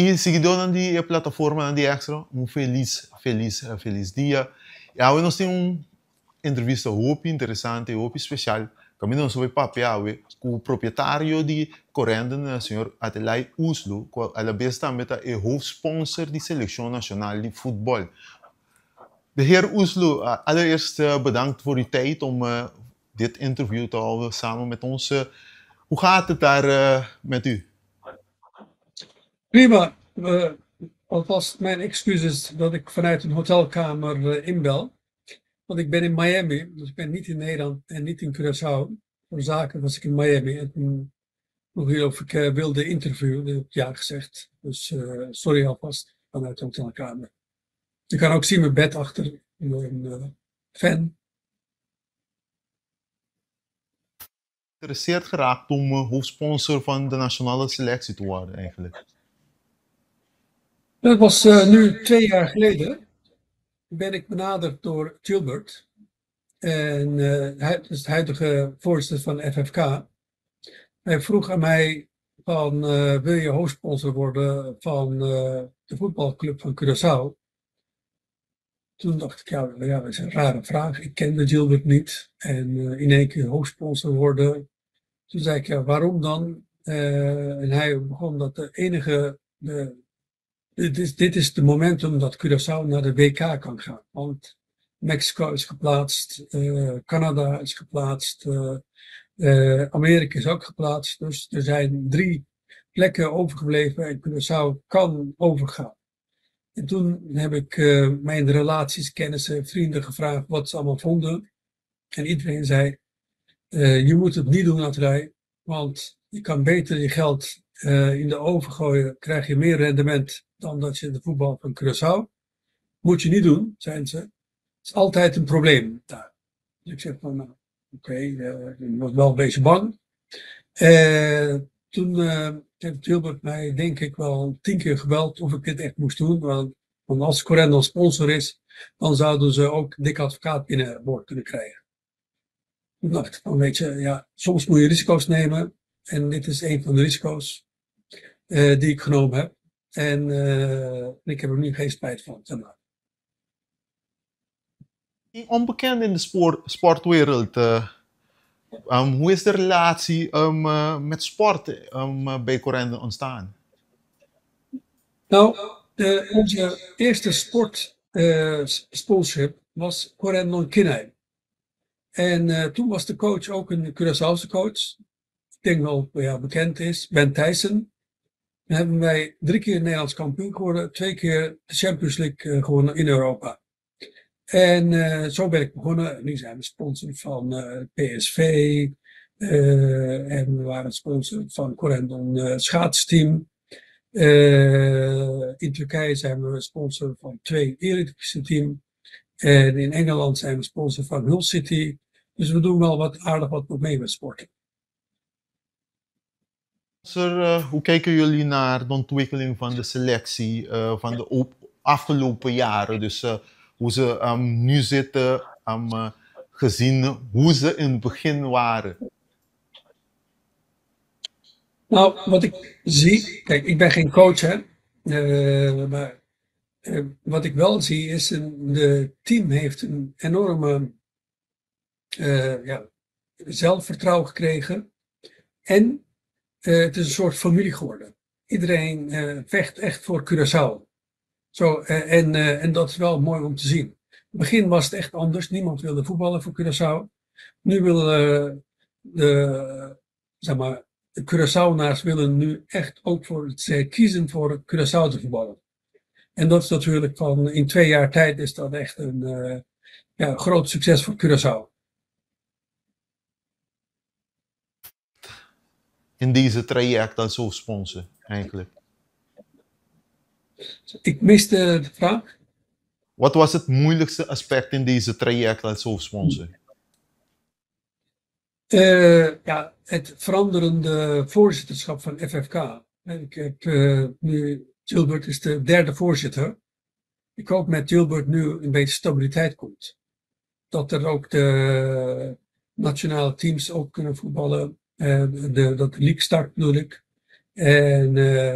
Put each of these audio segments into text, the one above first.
E seguidor de plataforma de extra, feliz dia. E agora nós temos entrevista muito interessante, muito especial. Caminho sobre papel com o proprietário de Corendon, o senhor Atelay Uslu, que a vez também é o hoofdsponsor de seleção nacional de futebol. De heer Uslu, allereerst bedankt voor uw tijd om dit interview te houden samen met ons. Hoe gaat het daar met u? Prima. Alvast mijn excuses dat ik vanuit een hotelkamer inbel. Want ik ben in Miami, dus ik ben niet in Nederland en niet in Curaçao. Voor zaken was ik in Miami en toen vroeg hij of ik wilde interviewen. Dat heb ik ja gezegd. Dus sorry alvast vanuit de hotelkamer. Je kan ook zien mijn bed achter een fan. Geïnteresseerd geraakt om hoofdsponsor van de nationale selectie te worden eigenlijk? Dat was nu 2 jaar geleden. Ben ik benaderd door Gilbert. En hij is de huidige voorzitter van FFK. Hij vroeg aan mij van wil je hoofdsponsor worden van de voetbalclub van Curaçao? Toen dacht ik, ja, dat is een rare vraag. Ik kende Gilbert niet. En in één keer hoofdsponsor worden. Toen zei ik, ja, waarom dan? En hij begon dat de enige... Dit is het momentum dat Curaçao naar de WK kan gaan. Want Mexico is geplaatst, Canada is geplaatst, Amerika is ook geplaatst. Dus er zijn 3 plekken overgebleven en Curaçao kan overgaan. En toen heb ik mijn relaties, kennissen, vrienden gevraagd wat ze allemaal vonden. En iedereen zei, je moet het niet doen, Atrij, want je kan beter je geld in de oven gooien, krijg je meer rendement dan dat je de voetbal van Curaçao. Moet je niet doen, zeiden ze. Het is altijd een probleem daar. Dus ik zeg van, nou, oké, ik was wel een beetje bang. Toen heeft Gilbert mij denk ik wel 10 keer gebeld of ik dit echt moest doen. Want als Corendon sponsor is, dan zouden ze ook dik advocaat binnenboord kunnen krijgen. Toen dacht ik van, weet je, ja, soms moet je risico's nemen. En dit is een van de risico's die ik genomen heb. En ik heb er nu geen spijt van. Zeg maar. Onbekend in de sportwereld. Hoe is de relatie met sport bij Corendon ontstaan? Nou, onze eerste sportsponsorship was Corendon Kinheim. En toen was de coach ook een Curaçaose coach. Ik denk wel bekend is, Ben Thijssen. Dan hebben wij 3 keer Nederlands kampioen geworden, 2 keer de Champions League gewonnen in Europa. En zo ben ik begonnen. Nu zijn we sponsor van PSV. En we waren sponsor van Corendon schaatsteam. In Turkije zijn we sponsor van 2 Eredivisie team. En in Engeland zijn we sponsor van Hull City. Dus we doen wel wat aardig wat nog mee met sporten. Sir, hoe kijken jullie naar de ontwikkeling van de selectie van de afgelopen jaren? Dus hoe ze nu zitten, gezien hoe ze in het begin waren? Nou, wat ik zie, kijk, ik ben geen coach, hè. Maar wat ik wel zie is, de team heeft een enorme zelfvertrouwen gekregen. En het is een soort familie geworden. Iedereen vecht echt voor Curaçao. Zo, en dat is wel mooi om te zien. In het begin was het echt anders. Niemand wilde voetballen voor Curaçao. Nu willen de Curaçaonaars willen nu echt ook kiezen voor Curaçao te voetballen. En dat is natuurlijk in 2 jaar tijd is dat echt een groot succes voor Curaçao. In deze traject als hoofdsponsor eigenlijk? Ik miste de vraag. Wat was het moeilijkste aspect in deze traject als hoofdsponsor? Het veranderende voorzitterschap van FFK. Ik heb nu, Gilbert is de 3e voorzitter. Ik hoop met Gilbert nu een beetje stabiliteit komt. Dat er ook de nationale teams ook kunnen voetballen. Dat de league start bedoel ik. En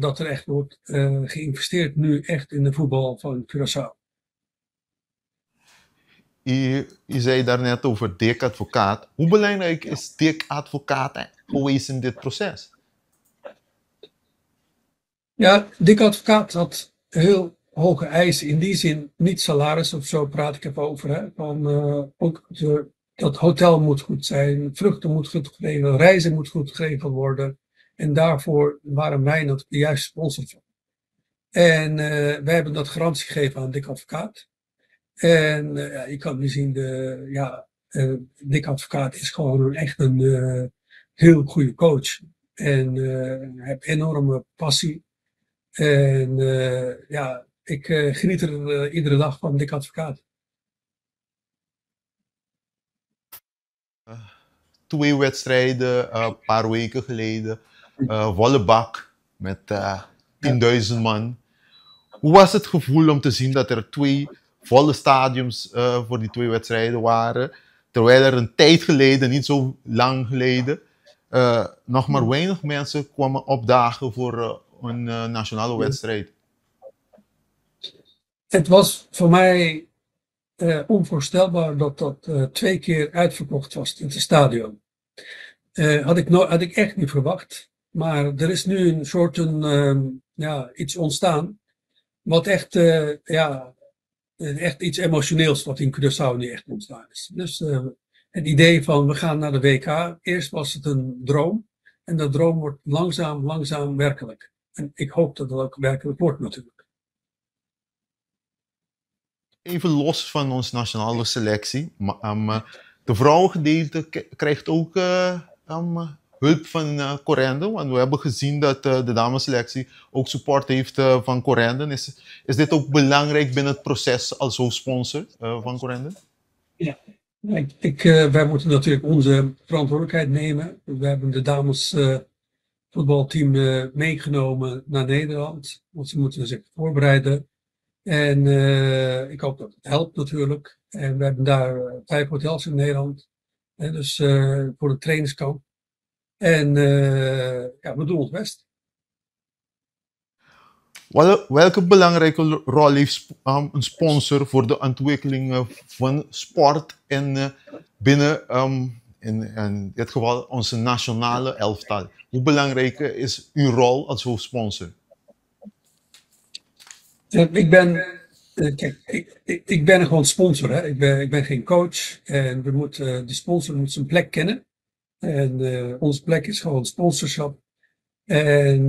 dat er echt wordt geïnvesteerd nu echt in de voetbal van Curaçao. Je zei daarnet over Dick Advocaat. Hoe belangrijk is Dick Advocaat geweest in dit proces? Ja, Dick Advocaat had heel hoge eisen. In die zin niet salaris of zo praat ik even over. Hè. Van, ook dat hotel moet goed zijn, vluchten moet goed geregeld, reizen moet goed geregeld worden. En daarvoor waren wij natuurlijk de juiste sponsor van. En wij hebben dat garantie gegeven aan Dick Advocaat. En je kan nu zien, Dick Advocaat is gewoon echt een heel goede coach. En hij heeft enorme passie. En ik geniet er iedere dag van Dick Advocaat. 2 wedstrijden, een paar weken geleden. Volle bak met 10.000 man. Hoe was het gevoel om te zien dat er 2 volle stadiums voor die 2 wedstrijden waren? Terwijl er een tijd geleden, niet zo lang geleden, nog maar weinig mensen kwamen opdagen voor een nationale wedstrijd. Het was voor mij onvoorstelbaar dat dat 2 keer uitverkocht was in het stadion. Had ik echt niet verwacht. Maar er is nu een soort iets ontstaan. Wat echt iets emotioneels wat in Curaçao nu echt ontstaan is. Dus het idee van we gaan naar de WK. Eerst was het een droom. En dat droom wordt langzaam werkelijk. En ik hoop dat het ook werkelijk wordt natuurlijk. Even los van onze nationale selectie. De vrouwengedeelte krijgt ook hulp van Corendon. Want we hebben gezien dat de damesselectie ook support heeft van Corendon. Is dit ook belangrijk binnen het proces als hoofdsponsor van Corendon? Ja, wij moeten natuurlijk onze verantwoordelijkheid nemen. We hebben de dames voetbalteam meegenomen naar Nederland. Want ze moeten zich voorbereiden. En ik hoop dat het helpt natuurlijk. En we hebben daar 5 hotels in Nederland. Dus voor de trainingskamp. En we doen ons best. Welke belangrijke rol heeft een sponsor voor de ontwikkeling van sport en binnen in dit geval onze nationale elftal? Hoe belangrijk is uw rol als hoofdsponsor? Ik ben gewoon sponsor. Hè. Ik ben geen coach. En de sponsor moet zijn plek kennen. En onze plek is gewoon sponsorschap. En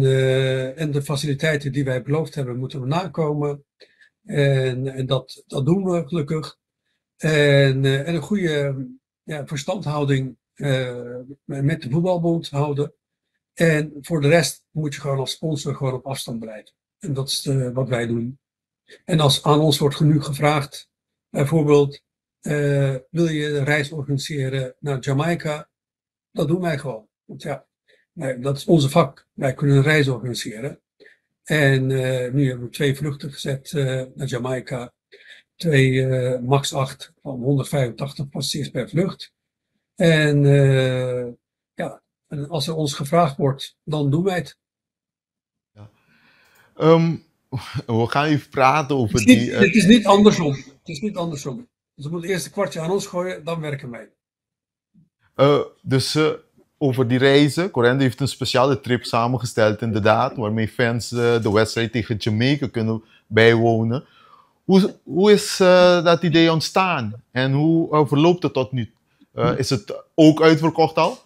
de faciliteiten die wij beloofd hebben, moeten we nakomen. En dat doen we gelukkig. En een goede verstandhouding met de voetbalbond houden. En voor de rest moet je gewoon als sponsor gewoon op afstand blijven. En dat is wat wij doen. En als aan ons wordt nu gevraagd, bijvoorbeeld, wil je een reis organiseren naar Jamaica? Dat doen wij gewoon. Want ja, dat is onze vak. Wij kunnen een reis organiseren. En nu hebben we 2 vluchten gezet naar Jamaica. 2 max 8 van 185 passagiers per vlucht. En en als er ons gevraagd wordt, dan doen wij het. Ja. We gaan even praten over die... Het is niet andersom. Het is niet andersom. Dus we moeten eerst een kwartje aan ons gooien, dan werken wij. Over die reizen. Corendon heeft een speciale trip samengesteld inderdaad, waarmee fans de wedstrijd tegen Jamaica kunnen bijwonen. Hoe is dat idee ontstaan? En hoe verloopt het tot nu? Is het ook uitverkocht al?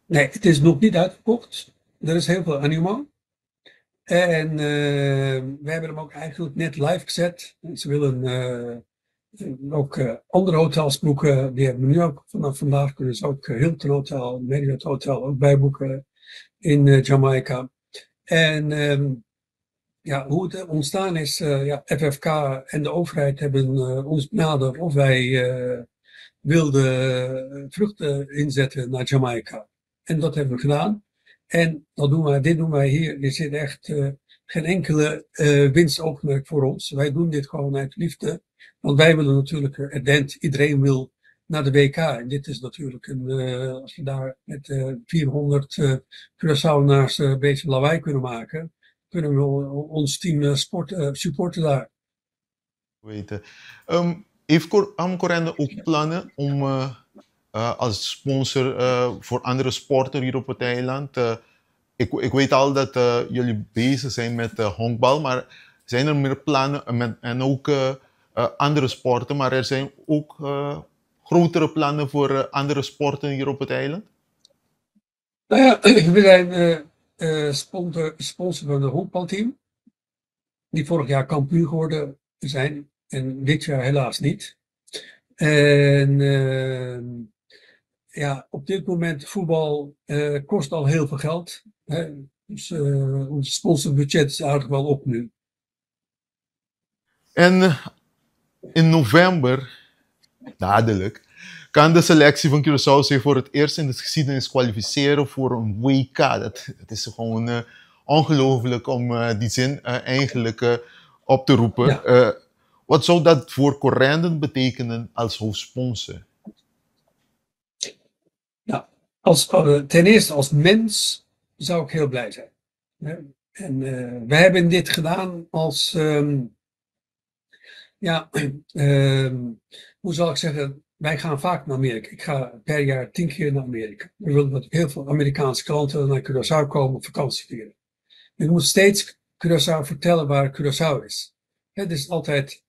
Nee, het is nog niet uitverkocht. Er is heel veel animo. En we hebben hem ook eigenlijk net live gezet. Ze willen ook andere hotels boeken. Die hebben we nu ook vanaf vandaag kunnen ze ook Hilton Hotel, Marriott Hotel ook bijboeken in Jamaica. En hoe het ontstaan is, FFK en de overheid hebben ons benaderd of wij wilden vluchten inzetten naar Jamaica. En dat hebben we gedaan. En dit doen wij hier. Er zit echt geen enkele winstoogmerk voor ons. Wij doen dit gewoon uit liefde. Want wij willen natuurlijk iedereen wil naar de WK. En dit is natuurlijk als we daar met 400 Curaçaonaars een beetje lawaai kunnen maken, kunnen we ons team supporten daar. Weten. Heeft Corende ook plannen om als sponsor voor andere sporten hier op het eiland? Ik weet al dat jullie bezig zijn met honkbal, maar zijn er meer plannen en ook andere sporten, maar er zijn ook grotere plannen voor andere sporten hier op het eiland? Nou ja, we zijn sponsor van het honkbalteam, die vorig jaar kampioen geworden zijn en dit jaar helaas niet. En ja, op dit moment voetbal kost al heel veel geld. Hè? Dus ons sponsorbudget is eigenlijk wel op nu. En in november, dadelijk, kan de selectie van Curaçao zich voor het eerst in de geschiedenis kwalificeren voor een WK. Dat is gewoon ongelooflijk om die zin eigenlijk op te roepen. Ja. Wat zou dat voor Corendon betekenen als hoofdsponsor? Nou, ten eerste als mens zou ik heel blij zijn. Hè? En we hebben dit gedaan als, ja, hoe zal ik zeggen, wij gaan vaak naar Amerika. Ik ga per jaar 10 keer naar Amerika. We willen dat heel veel Amerikaanse klanten naar Curaçao komen op vakantie vieren. Ik moet steeds Curaçao vertellen waar Curaçao is. Het is altijd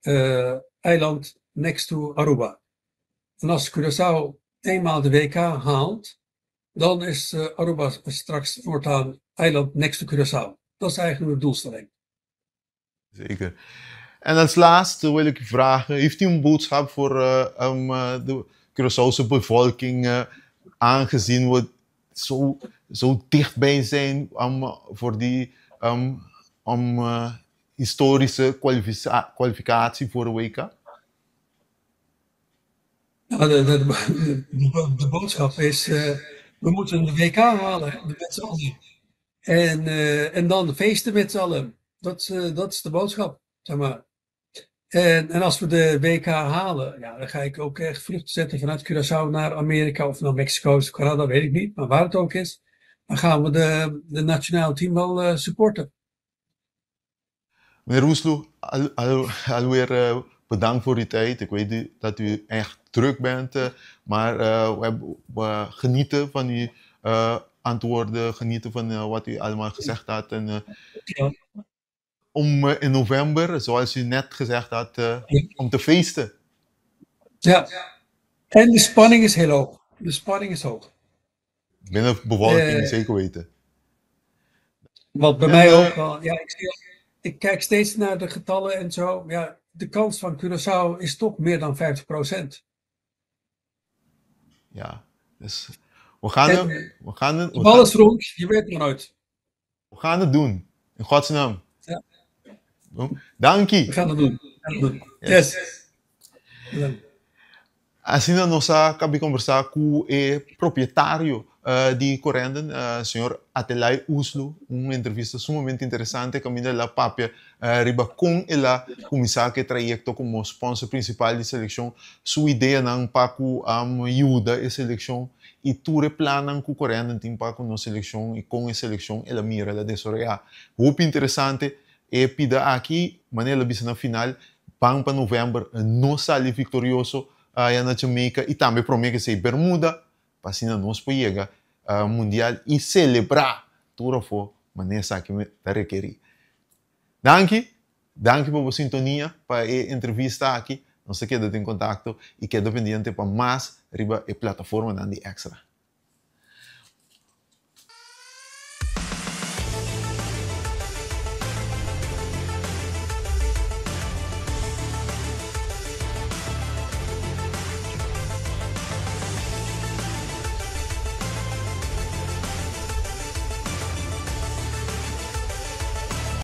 eiland next to Aruba. En als Curaçao eenmaal de WK haalt, dan is Aruba straks voortaan eiland next to Curaçao. Dat is eigenlijk de doelstelling. Zeker. En als laatste wil ik vragen, heeft u een boodschap voor de Curaçaose bevolking, aangezien we zo dichtbij zijn voor die historische kwalificatie voor de WK? Nou, de boodschap is, we moeten de WK halen met z'n allen. En dan feesten met z'n allen. Dat is de boodschap, zeg maar. En als we de WK halen, ja, dan ga ik ook echt vluchten zetten vanuit Curaçao naar Amerika of naar Mexico of Canada, weet ik niet. Maar waar het ook is, dan gaan we de nationale team wel supporten. Meneer Oesloe, alweer bedankt voor uw tijd. Ik weet dat u echt druk bent, maar we genieten van uw antwoorden, genieten van wat u allemaal gezegd had. En, Ja. om in november, zoals u net gezegd had, Ja. om te feesten. Ja, en de spanning is heel hoog. De spanning is hoog. Binnen bevolking, zeker weten. Wat bij mij ook wel, ja, ik kijk steeds naar de getallen en zo. Ja, de kans van Curaçao is toch meer dan 50%. Ja, dus we gaan het Alles rond, je weet maar nooit. We gaan het doen. In Gods naam. Ja. Dank je. We gaan het doen. Yes. Assim nós acabamos de conversar com o proprietário de Corendon, senhor Atelai Uslu, uma entrevista sumamente interessante, caminho da papia, riba com ela começar que trajecto como sponsor principal de seleção, sua ideia não paco ajuda a seleção e tudo planan com Corendon tem paco na seleção e com a seleção ela mira la desoreia. Muito interessante e pida aqui, maneira bisa na final, bang para novembro, não sale vitorioso na Jamaica e também promete ser Bermuda, para assim nós podemos mundial e celebrar tudo for maneira que me requerir. Danke por sua sintonia para a entrevista aqui. Nós queda em contato e queda pendiente para mais riba a plataforma da Extra.